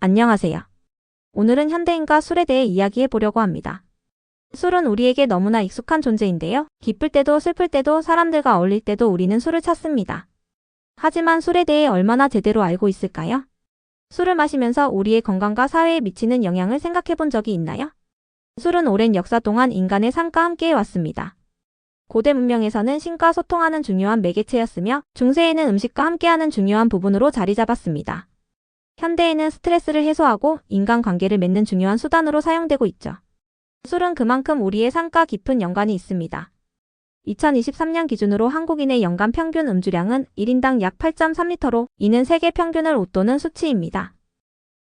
안녕하세요. 오늘은 현대인과 술에 대해 이야기해 보려고 합니다. 술은 우리에게 너무나 익숙한 존재인데요. 기쁠 때도 슬플 때도 사람들과 어울릴 때도 우리는 술을 찾습니다. 하지만 술에 대해 얼마나 제대로 알고 있을까요? 술을 마시면서 우리의 건강과 사회에 미치는 영향을 생각해 본 적이 있나요? 술은 오랜 역사 동안 인간의 삶과 함께해 왔습니다. 고대 문명에서는 신과 소통하는 중요한 매개체였으며 중세에는 음식과 함께하는 중요한 부분으로 자리 잡았습니다. 현대에는 스트레스를 해소하고 인간관계를 맺는 중요한 수단으로 사용되고 있죠. 술은 그만큼 우리의 삶과 깊은 연관이 있습니다. 2023년 기준으로 한국인의 연간 평균 음주량은 1인당 약 8.3리터로 이는 세계 평균을 웃도는 수치입니다.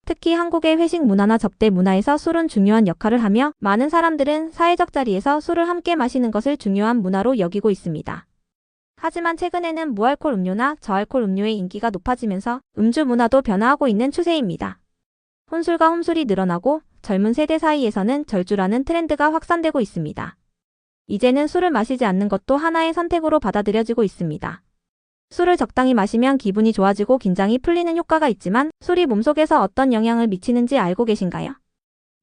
특히 한국의 회식 문화나 접대 문화에서 술은 중요한 역할을 하며 많은 사람들은 사회적 자리에서 술을 함께 마시는 것을 중요한 문화로 여기고 있습니다. 하지만 최근에는 무알콜 음료나 저알콜 음료의 인기가 높아지면서 음주 문화도 변화하고 있는 추세입니다. 혼술과 홈술이 늘어나고 젊은 세대 사이에서는 절주라는 트렌드가 확산되고 있습니다. 이제는 술을 마시지 않는 것도 하나의 선택으로 받아들여지고 있습니다. 술을 적당히 마시면 기분이 좋아지고 긴장이 풀리는 효과가 있지만 술이 몸속에서 어떤 영향을 미치는지 알고 계신가요?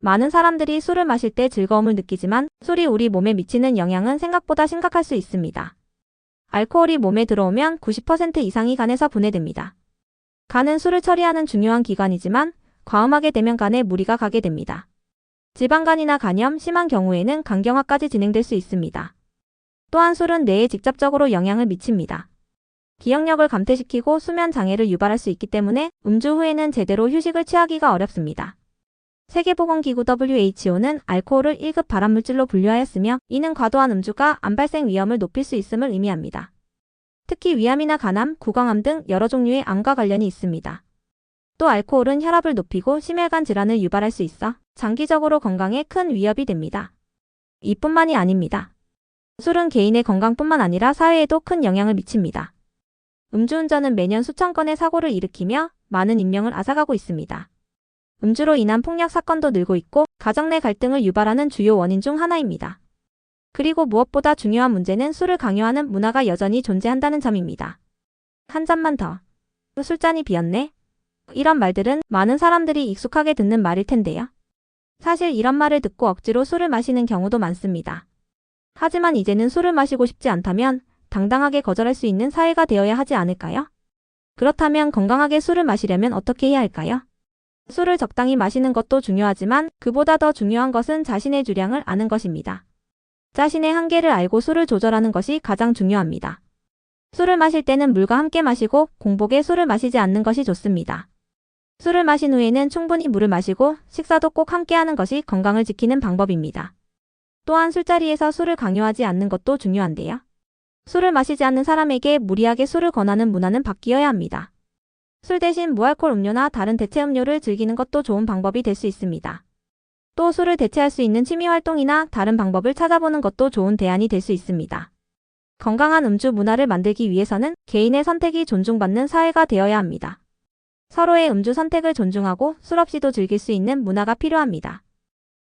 많은 사람들이 술을 마실 때 즐거움을 느끼지만 술이 우리 몸에 미치는 영향은 생각보다 심각할 수 있습니다. 알코올이 몸에 들어오면 90% 이상이 간에서 분해됩니다. 간은 술을 처리하는 중요한 기관이지만 과음하게 되면 간에 무리가 가게 됩니다. 지방간이나 간염, 심한 경우에는 간경화까지 진행될 수 있습니다. 또한 술은 뇌에 직접적으로 영향을 미칩니다. 기억력을 감퇴시키고 수면 장애를 유발할 수 있기 때문에 음주 후에는 제대로 휴식을 취하기가 어렵습니다. 세계보건기구 WHO는 알코올을 1급 발암물질로 분류하였으며 이는 과도한 음주가 암 발생 위험을 높일 수 있음을 의미합니다. 특히 위암이나 간암, 구강암 등 여러 종류의 암과 관련이 있습니다. 또 알코올은 혈압을 높이고 심혈관 질환을 유발할 수 있어 장기적으로 건강에 큰 위협이 됩니다. 이뿐만이 아닙니다. 술은 개인의 건강뿐만 아니라 사회에도 큰 영향을 미칩니다. 음주운전은 매년 수천 건의 사고를 일으키며 많은 인명을 앗아가고 있습니다. 음주로 인한 폭력 사건도 늘고 있고 가정 내 갈등을 유발하는 주요 원인 중 하나입니다. 그리고 무엇보다 중요한 문제는 술을 강요하는 문화가 여전히 존재한다는 점입니다. 한 잔만 더. 술잔이 비었네. 이런 말들은 많은 사람들이 익숙하게 듣는 말일 텐데요. 사실 이런 말을 듣고 억지로 술을 마시는 경우도 많습니다. 하지만 이제는 술을 마시고 싶지 않다면 당당하게 거절할 수 있는 사회가 되어야 하지 않을까요? 그렇다면 건강하게 술을 마시려면 어떻게 해야 할까요? 술을 적당히 마시는 것도 중요하지만 그보다 더 중요한 것은 자신의 주량을 아는 것입니다. 자신의 한계를 알고 술을 조절하는 것이 가장 중요합니다. 술을 마실 때는 물과 함께 마시고 공복에 술을 마시지 않는 것이 좋습니다. 술을 마신 후에는 충분히 물을 마시고 식사도 꼭 함께 하는 것이 건강을 지키는 방법입니다. 또한 술자리에서 술을 강요하지 않는 것도 중요한데요. 술을 마시지 않는 사람에게 무리하게 술을 권하는 문화는 바뀌어야 합니다. 술 대신 무알콜 음료나 다른 대체 음료를 즐기는 것도 좋은 방법이 될 수 있습니다. 또 술을 대체할 수 있는 취미 활동이나 다른 방법을 찾아보는 것도 좋은 대안이 될 수 있습니다. 건강한 음주 문화를 만들기 위해서는 개인의 선택이 존중받는 사회가 되어야 합니다. 서로의 음주 선택을 존중하고 술 없이도 즐길 수 있는 문화가 필요합니다.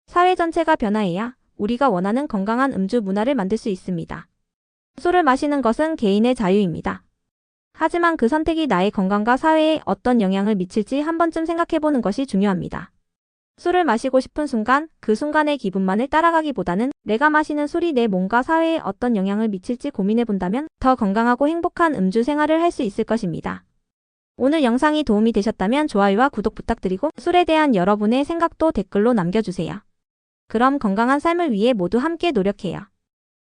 사회 전체가 변화해야 우리가 원하는 건강한 음주 문화를 만들 수 있습니다. 술을 마시는 것은 개인의 자유입니다. 하지만 그 선택이 나의 건강과 사회에 어떤 영향을 미칠지 한 번쯤 생각해보는 것이 중요합니다. 술을 마시고 싶은 순간, 그 순간의 기분만을 따라가기보다는 내가 마시는 술이 내 몸과 사회에 어떤 영향을 미칠지 고민해본다면 더 건강하고 행복한 음주 생활을 할 수 있을 것입니다. 오늘 영상이 도움이 되셨다면 좋아요와 구독 부탁드리고 술에 대한 여러분의 생각도 댓글로 남겨주세요. 그럼 건강한 삶을 위해 모두 함께 노력해요.